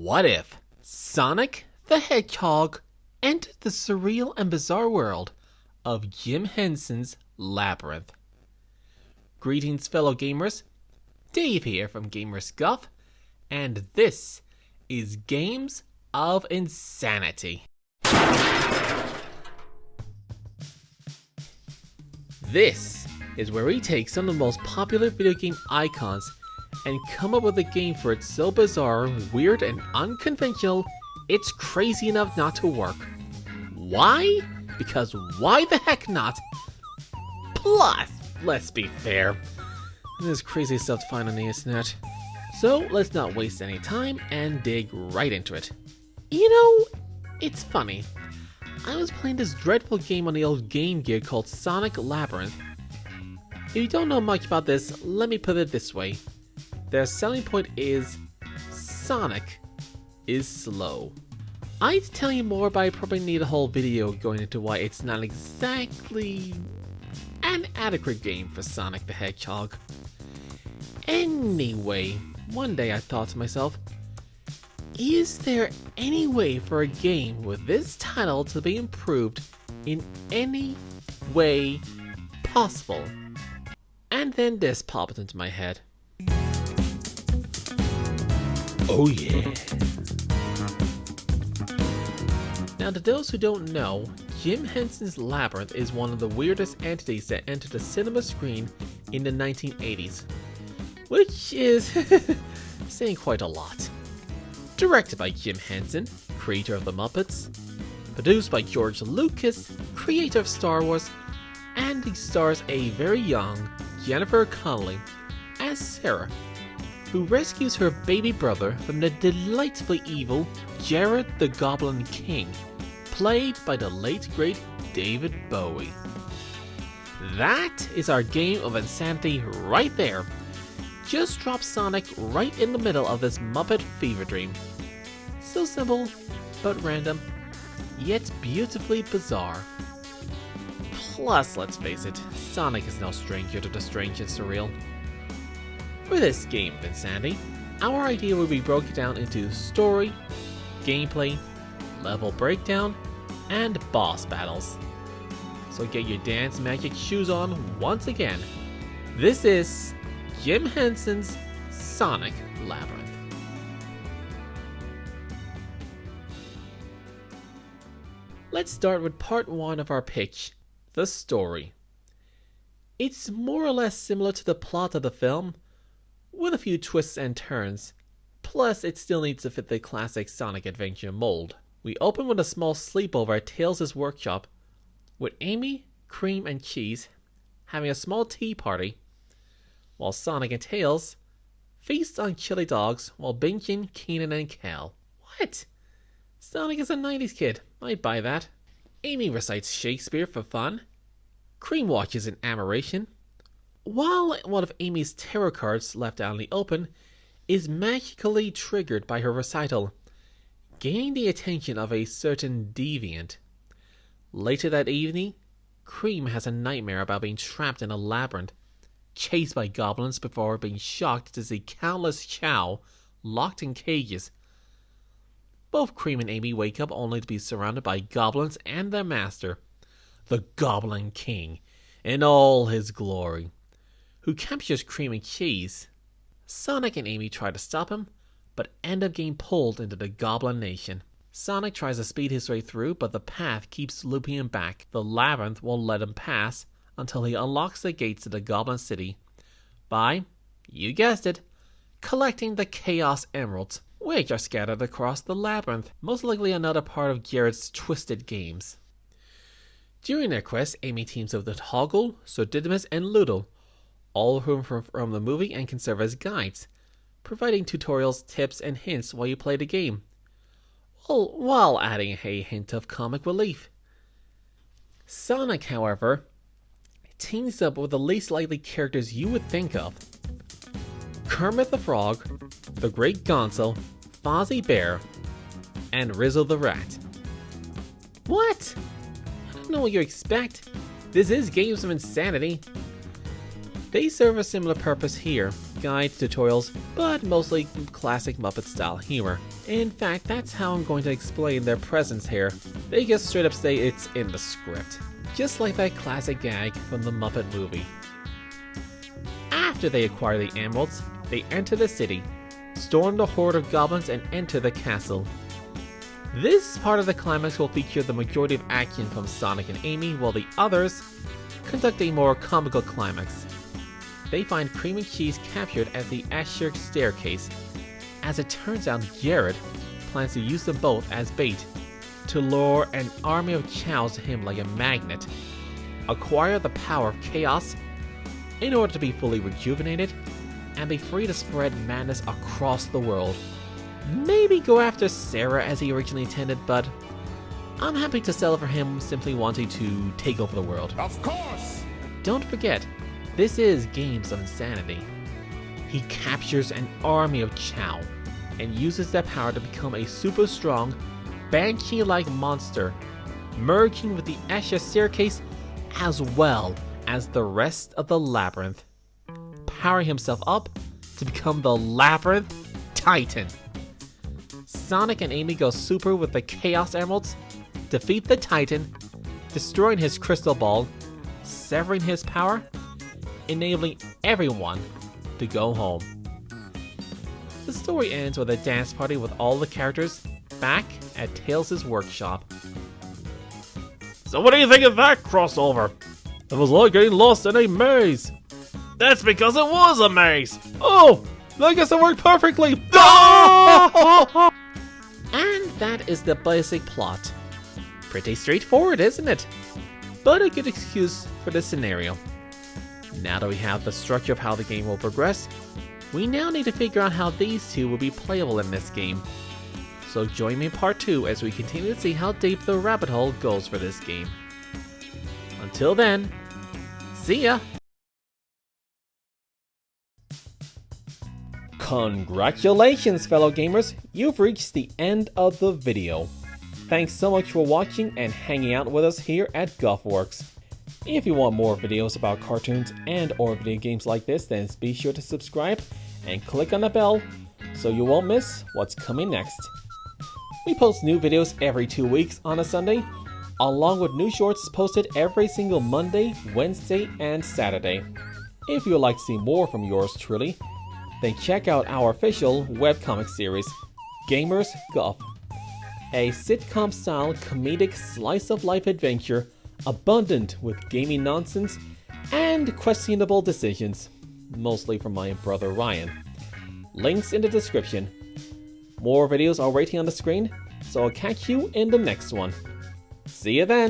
What if Sonic the Hedgehog entered the surreal and bizarre world of Jim Henson's Labyrinth? Greetings, fellow gamers. Dave here from Gamersguff, and this is Games of Insanity. This is where we take some of the most popular video game icons and come up with a game for it so bizarre, weird, and unconventional, it's crazy enough not to work. Why? Because why the heck not? Plus, let's be fair, there's crazy stuff to find on the internet. So let's not waste any time and dig right into it. You know, it's funny. I was playing this dreadful game on the old Game Gear called Sonic Labyrinth. If you don't know much about this, let me put it this way. Their selling point is Sonic is slow. I'd tell you more, but I probably need a whole video going into why it's not exactly an adequate game for Sonic the Hedgehog. Anyway, one day I thought to myself, is there any way for a game with this title to be improved in any way possible? And then this popped into my head. Oh yeah. Now, to those who don't know, Jim Henson's Labyrinth is one of the weirdest entities that entered the cinema screen in the 1980s. Which is saying quite a lot. Directed by Jim Henson, creator of the Muppets. Produced by George Lucas, creator of Star Wars. And he stars a very young Jennifer Connelly as Sarah, who rescues her baby brother from the delightfully evil Jared the Goblin King, played by the late great David Bowie. That is our game of insanity right there. Just drop Sonic right in the middle of this Muppet fever dream. So simple, but random, yet beautifully bizarre. Plus, let's face it, Sonic is no stranger to the strange and surreal. For this game of insanity, our idea will be broken down into story, gameplay, level breakdown, and boss battles. So get your dance magic shoes on once again. This is Jim Henson's Sonic Labyrinth. Let's start with part 1 of our pitch, the story. It's more or less similar to the plot of the film, with a few twists and turns, plus it still needs to fit the classic Sonic Adventure mold. We open with a small sleepover at Tails' workshop, with Amy, Cream, and Cheese having a small tea party, while Sonic and Tails feast on chili dogs while binging Keenan and Kel. What? Sonic is a 90s kid, I'd buy that. Amy recites Shakespeare for fun. Cream watches in admiration, while one of Amy's tarot cards left out in the open is magically triggered by her recital, gaining the attention of a certain deviant. Later that evening, Cream has a nightmare about being trapped in a labyrinth, chased by goblins before being shocked to see countless Chow locked in cages. Both Cream and Amy wake up only to be surrounded by goblins and their master, the Goblin King, in all his glory, who captures Cream and Cheese. Sonic and Amy try to stop him, but end up getting pulled into the Goblin Nation. Sonic tries to speed his way through, but the path keeps looping him back. The labyrinth won't let him pass until he unlocks the gates to the Goblin City by, you guessed it, collecting the Chaos Emeralds, which are scattered across the labyrinth, most likely another part of Jared's twisted games. During their quest, Amy teams up with Hoggle, Sir Didymus, and Ludo, all of whom from the movie and can serve as guides, providing tutorials, tips, and hints while you play the game, while adding a hint of comic relief. Sonic, however, teams up with the least likely characters you would think of: Kermit the Frog, the Great Gonzo, Fozzie Bear, and Rizzo the Rat. What? I don't know what you expect. This is Games of Insanity. They serve a similar purpose here, guides, tutorials, but mostly classic Muppet style humor. In fact, that's how I'm going to explain their presence here. They just straight up say it's in the script. Just like that classic gag from the Muppet movie. After they acquire the emeralds, they enter the city, storm the horde of goblins, and enter the castle. This part of the climax will feature the majority of action from Sonic and Amy, while the others conduct a more comical climax. They find cream and cheese captured at the Asher staircase. As it turns out, Jared plans to use them both as bait to lure an army of chows to him like a magnet, acquire the power of chaos in order to be fully rejuvenated, and be free to spread madness across the world. Maybe go after Sarah as he originally intended, but I'm happy to settle for him simply wanting to take over the world. Of course! Don't forget, this is Games of Insanity. He captures an army of Chow and uses their power to become a super strong, banshee-like monster, merging with the Escher staircase as well as the rest of the labyrinth, powering himself up to become the Labyrinth Titan. Sonic and Amy go super with the Chaos Emeralds, defeat the Titan, destroying his crystal ball, severing his power, enabling everyone to go home. The story ends with a dance party with all the characters back at Tails' workshop. So what do you think of that crossover? It was like getting lost in a maze. That's because it was a maze. Oh, I guess it worked perfectly. And that is the basic plot. Pretty straightforward, isn't it? But a good excuse for this scenario. Now that we have the structure of how the game will progress, we now need to figure out how these two will be playable in this game. So join me in part 2 as we continue to see how deep the rabbit hole goes for this game. Until then, see ya! Congratulations, fellow gamers! You've reached the end of the video. Thanks so much for watching and hanging out with us here at GuffWorks. If you want more videos about cartoons and or video games like this, then be sure to subscribe and click on the bell so you won't miss what's coming next. We post new videos every 2 weeks on a Sunday, along with new shorts posted every single Monday, Wednesday, and Saturday. If you'd like to see more from yours truly, then check out our official webcomic series, Gamers Guff, a sitcom-style comedic slice-of-life adventure abundant with gaming nonsense and questionable decisions, mostly from my brother Ryan. Links in the description. More videos are waiting on the screen, so I'll catch you in the next one. See you then!